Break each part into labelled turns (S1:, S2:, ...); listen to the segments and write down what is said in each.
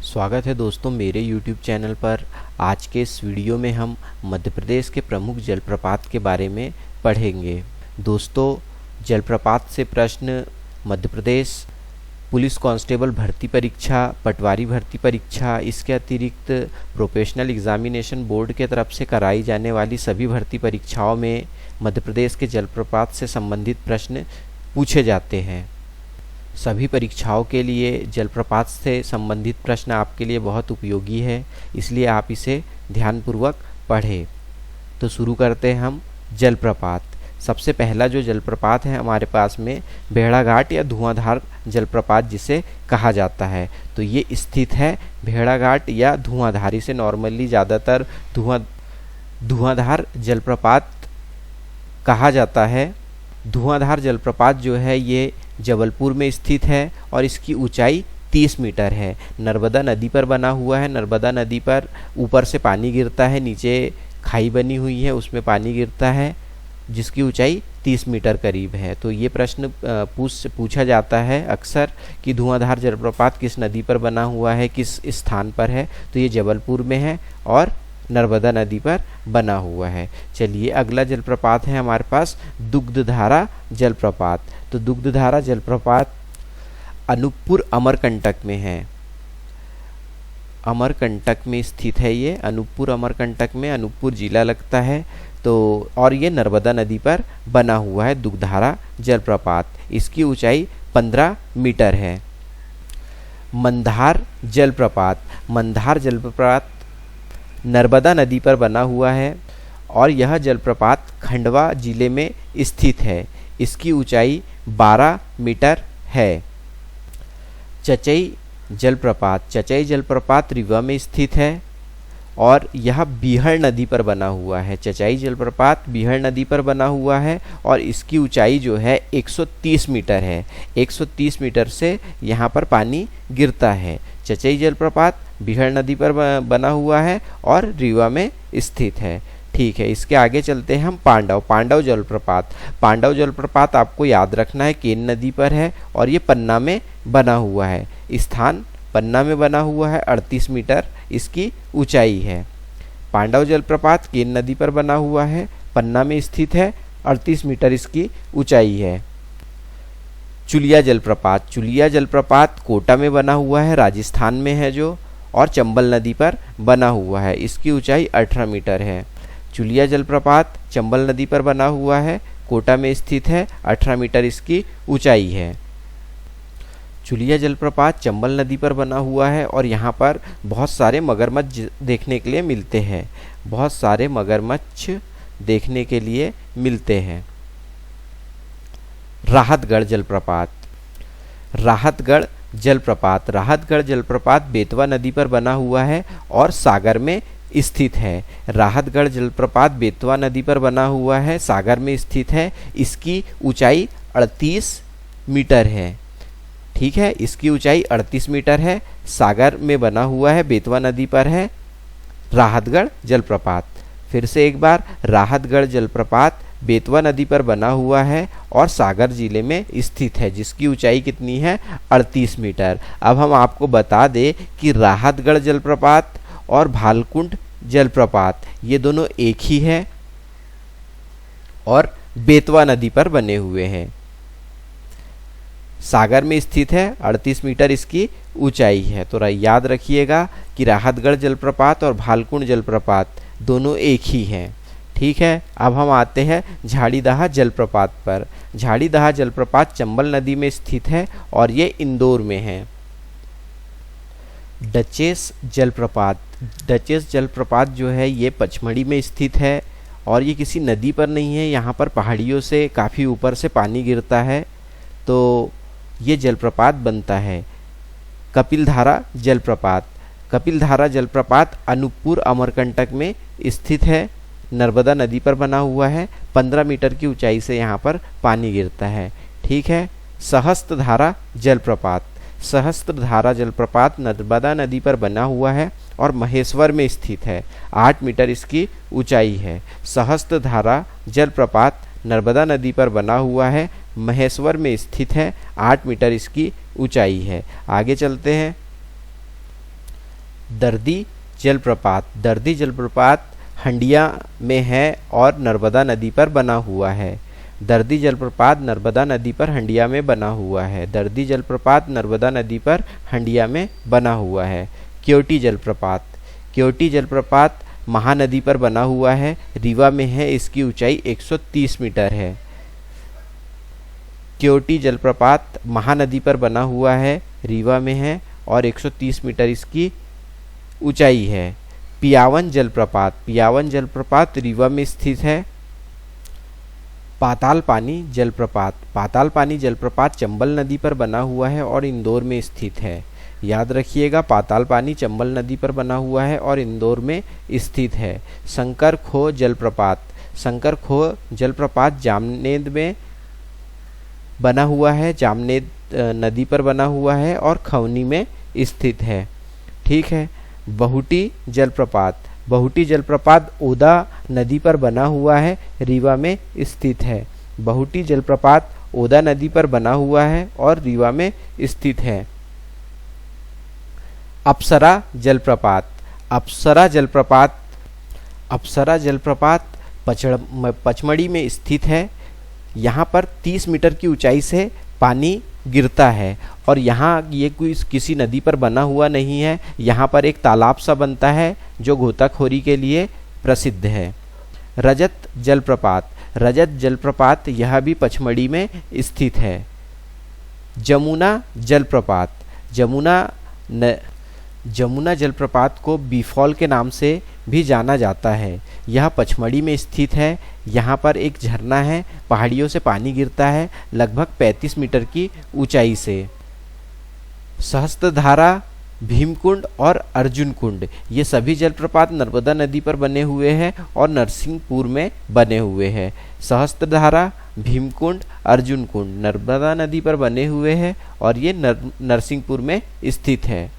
S1: स्वागत है दोस्तों मेरे YouTube चैनल पर। आज के इस वीडियो में हम मध्य प्रदेश के प्रमुख जलप्रपात के बारे में पढ़ेंगे। दोस्तों, जलप्रपात से प्रश्न मध्य प्रदेश पुलिस कांस्टेबल भर्ती परीक्षा, पटवारी भर्ती परीक्षा, इसके अतिरिक्त प्रोफेशनल एग्जामिनेशन बोर्ड के तरफ से कराई जाने वाली सभी भर्ती परीक्षाओं में मध्य प्रदेश के जलप्रपात से संबंधित प्रश्न पूछे जाते हैं। सभी परीक्षाओं के लिए जलप्रपात से संबंधित प्रश्न आपके लिए बहुत उपयोगी है, इसलिए आप इसे ध्यानपूर्वक पढ़ें। तो शुरू करते हैं हम जलप्रपात। सबसे पहला जो जलप्रपात है हमारे पास में भेड़ाघाट या धुआंधार जलप्रपात जिसे कहा जाता है। तो ये स्थित है भेड़ाघाट या धुआंधार, से नॉर्मली ज़्यादातर धुआंधार जलप्रपात कहा जाता है। धुआंधार जलप्रपात जो है ये जबलपुर में स्थित है और इसकी ऊंचाई 30 मीटर है। नर्मदा नदी पर बना हुआ है। नर्मदा नदी पर ऊपर से पानी गिरता है, नीचे खाई बनी हुई है, उसमें पानी गिरता है, जिसकी ऊंचाई 30 मीटर करीब है। तो ये प्रश्न पूछा जाता है अक्सर कि धुआंधार जलप्रपात किस नदी पर बना हुआ है, किस स्थान पर है। तो ये जबलपुर में है और नर्मदा नदी पर बना हुआ है। चलिए अगला जलप्रपात है हमारे पास दुग्धधारा जलप्रपात। तो दुग्धधारा जलप्रपात अनूपपुर अमरकंटक में है। अमरकंटक में स्थित है ये, अनूपपुर अमरकंटक में, अनूपपुर जिला लगता है। तो और ये नर्मदा नदी पर बना हुआ है दुग्धधारा जलप्रपात। इसकी ऊंचाई 15 मीटर है। मंदार जलप्रपात। मंदार जलप्रपात नर्मदा नदी पर बना हुआ है और यह जलप्रपात खंडवा जिले में स्थित है। इसकी ऊंचाई 12 मीटर है। चचई जलप्रपात। चचई जलप्रपात रीवा में स्थित है और यह बीहड़ नदी पर बना हुआ है। चचई जलप्रपात बीहड़ नदी पर बना हुआ है और इसकी ऊंचाई जो है 130 मीटर है। 130 मीटर से यहाँ पर पानी गिरता है। चचई जलप्रपात बीहड़ नदी पर बना हुआ है और रीवा में स्थित है। ठीक है, इसके आगे चलते हैं हम पांडव जलप्रपात। पांडव जलप्रपात आपको याद रखना है केन नदी पर है और ये पन्ना में बना हुआ है। स्थान पन्ना में बना हुआ है, 38 मीटर इसकी ऊंचाई है। पांडव जलप्रपात केन नदी पर बना हुआ है, पन्ना में स्थित है, 38 मीटर इसकी ऊंचाई है। चुलिया जलप्रपात। चुलिया जलप्रपात कोटा में बना हुआ है, राजस्थान में है जो, और चंबल नदी पर बना हुआ है। इसकी ऊंचाई 18 मीटर है। चुलिया जलप्रपात चंबल नदी पर बना हुआ है, कोटा में स्थित है, 18 मीटर इसकी ऊंचाई है। चुलिया जलप्रपात चंबल नदी पर बना हुआ है और यहाँ पर बहुत सारे मगरमच्छ देखने के लिए मिलते हैं। बहुत सारे मगरमच्छ देखने के लिए मिलते हैं। राहतगढ़ जलप्रपात। राहतगढ़ जलप्रपात। राहतगढ़ जलप्रपात बेतवा नदी पर बना हुआ है और सागर में स्थित है। राहतगढ़ जलप्रपात बेतवा नदी पर बना हुआ है, सागर में स्थित है। इसकी ऊंचाई 38 मीटर है। ठीक है, इसकी ऊंचाई 38 मीटर है। सागर में बना हुआ है, बेतवा नदी पर है राहतगढ़ जलप्रपात। फिर से एक बार, राहतगढ़ जलप्रपात बेतवा नदी पर बना हुआ है और सागर जिले में स्थित है, जिसकी ऊंचाई कितनी है? 38 मीटर। अब हम आपको बता दें कि राहतगढ़ जलप्रपात और भालकुंड जलप्रपात ये दोनों एक ही है और बेतवा नदी पर बने हुए हैं। सागर में स्थित है, 38 मीटर इसकी ऊंचाई है। तो याद रखिएगा कि राहतगढ़ जलप्रपात और भालकुंड जलप्रपात दोनों एक ही हैं। ठीक है, अब हम आते हैं झाड़ीदहा जलप्रपात पर। झाड़ीदहा जलप्रपात चंबल नदी में स्थित है और ये इंदौर में है। डचेस जलप्रपात। डचेस जलप्रपात जो है ये पचमढ़ी में स्थित है और ये किसी नदी पर नहीं है, यहाँ पर पहाड़ियों से काफ़ी ऊपर से पानी गिरता है तो ये जलप्रपात बनता है। कपिलधारा जलप्रपात। कपिलधारा जलप्रपात अनूपपुर अमरकंटक में स्थित है, नर्मदा नदी पर बना हुआ है, 15 मीटर की ऊंचाई से यहाँ पर पानी गिरता है। ठीक है, सहस्त्रधारा जलप्रपात। सहस्त्रधारा जलप्रपात नर्मदा नदी पर बना हुआ है और महेश्वर में स्थित है, 8 मीटर इसकी ऊंचाई है। सहस्त्रधारा जलप्रपात नर्मदा नदी पर बना हुआ है, महेश्वर में स्थित है, 8 मीटर इसकी ऊंचाई है। आगे चलते हैं। दर्दी जलप्रपात। दर्दी जलप्रपात हंडिया में है और नर्मदा नदी पर बना हुआ है। दर्दी जलप्रपात नर्मदा नदी पर हंडिया में बना हुआ है। दर्दी जलप्रपात नर्मदा नदी पर हंडिया में बना हुआ है। क्योटी जलप्रपात। क्योटी जलप्रपात महानदी पर बना हुआ है, रीवा में है, इसकी ऊंचाई 130 मीटर है। क्योटी जलप्रपात महानदी पर बना हुआ है, रीवा में है और 130 मीटर इसकी ऊंचाई है। पियावन जलप्रपात। पियावन जलप्रपात रीवा में स्थित है। पाताल पानी जलप्रपात। पाताल पानी जलप्रपात चंबल नदी पर बना हुआ है और इंदौर में स्थित है। याद रखिएगा, पाताल पानी चंबल नदी पर बना हुआ है और इंदौर में स्थित है। शंकर खो जलप्रपात। शंकर खो जलप्रपात जामनेद में बना हुआ है, जामनेद नदी पर बना हुआ है और खवनी में स्थित है। ठीक है। बहुटी जलप्रपात। बहुटी जलप्रपात ओदा नदी पर बना हुआ है, रीवा में स्थित है। बहुटी जलप्रपात ओदा नदी पर बना हुआ है और रीवा में स्थित है। अप्सरा जलप्रपात। अप्सरा जलप्रपात। अप्सरा जलप्रपात पचमढ़ी में स्थित है। यहाँ पर 30 मीटर की ऊंचाई से पानी गिरता है और यहाँ ये कोई किसी नदी पर बना हुआ नहीं है। यहाँ पर एक तालाब सा बनता है जो गोताखोरी के लिए प्रसिद्ध है। रजत जलप्रपात। रजत जलप्रपात यह भी पचमढ़ी में स्थित है। जमुना जलप्रपात। जमुना जलप्रपात को बीफॉल के नाम से भी जाना जाता है। यह पचमढ़ी में स्थित है। यहाँ पर एक झरना है, पहाड़ियों से पानी गिरता है लगभग 35 मीटर की ऊंचाई से। सहस्त्रधारा, भीमकुंड और अर्जुन कुंड ये सभी जलप्रपात नर्मदा नदी पर बने हुए हैं और नरसिंहपुर में बने हुए हैं। सहस्त्रधारा, भीमकुंड, अर्जुन कुंड नर्मदा नदी पर बने हुए हैं और ये नरसिंहपुर में स्थित है।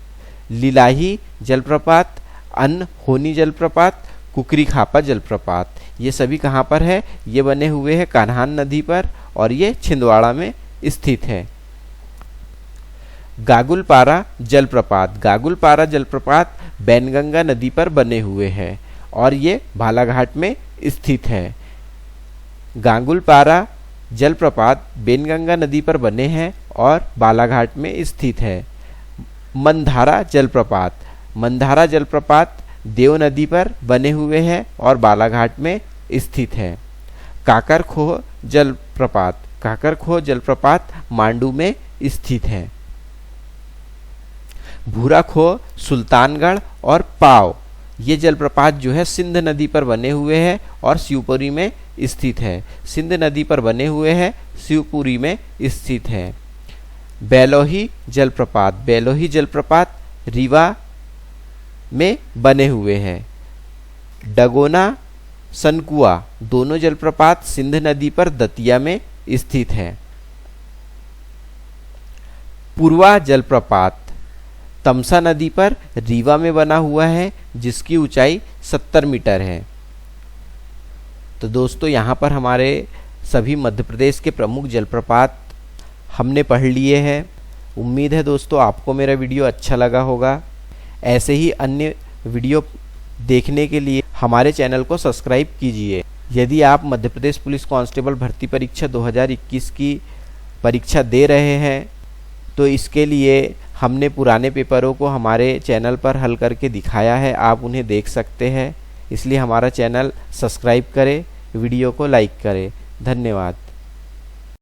S1: लिलाही जलप्रपात, अनहोनी जलप्रपात, कुकरी खापा जलप्रपात ये सभी कहाँ पर है? ये बने हुए हैं कान्हान नदी पर और ये छिंदवाड़ा में स्थित है। गागुलपारा जलप्रपात। गागुलपारा जलप्रपात बैनगंगा नदी पर बने हुए हैं और ये बालाघाट में स्थित है। गागुलपारा जलप्रपात बेनगंगा नदी पर बने हैं और बालाघाट में स्थित है। मंधारा जलप्रपात। मंधारा जलप्रपात देव नदी पर बने हुए हैं और बालाघाट में स्थित है। काकरखोह जलप्रपात। काकरखोह जलप्रपात मांडू में स्थित है। भूराखोह, सुल्तानगढ़ और पाव ये जलप्रपात जो है सिंध नदी पर बने हुए हैं और शिवपुरी में स्थित है। सिंध नदी पर बने हुए हैं, शिवपुरी में स्थित है। बैलोही जलप्रपात। बैलोही जलप्रपात रीवा में बने हुए हैं। डगोना, सनकुआ दोनों जलप्रपात सिंध नदी पर दतिया में स्थित है। पूर्वा जलप्रपात तमसा नदी पर रीवा में बना हुआ है जिसकी ऊंचाई 70 मीटर है। तो दोस्तों यहाँ पर हमारे सभी मध्य प्रदेश के प्रमुख जलप्रपात हमने पढ़ लिए हैं। उम्मीद है दोस्तों आपको मेरा वीडियो अच्छा लगा होगा। ऐसे ही अन्य वीडियो देखने के लिए हमारे चैनल को सब्सक्राइब कीजिए। यदि आप मध्य प्रदेश पुलिस कांस्टेबल भर्ती परीक्षा 2021 की परीक्षा दे रहे हैं तो इसके लिए हमने पुराने पेपरों को हमारे चैनल पर हल करके दिखाया है, आप उन्हें देख सकते हैं। इसलिए हमारा चैनल सब्सक्राइब करें, वीडियो को लाइक करें। धन्यवाद।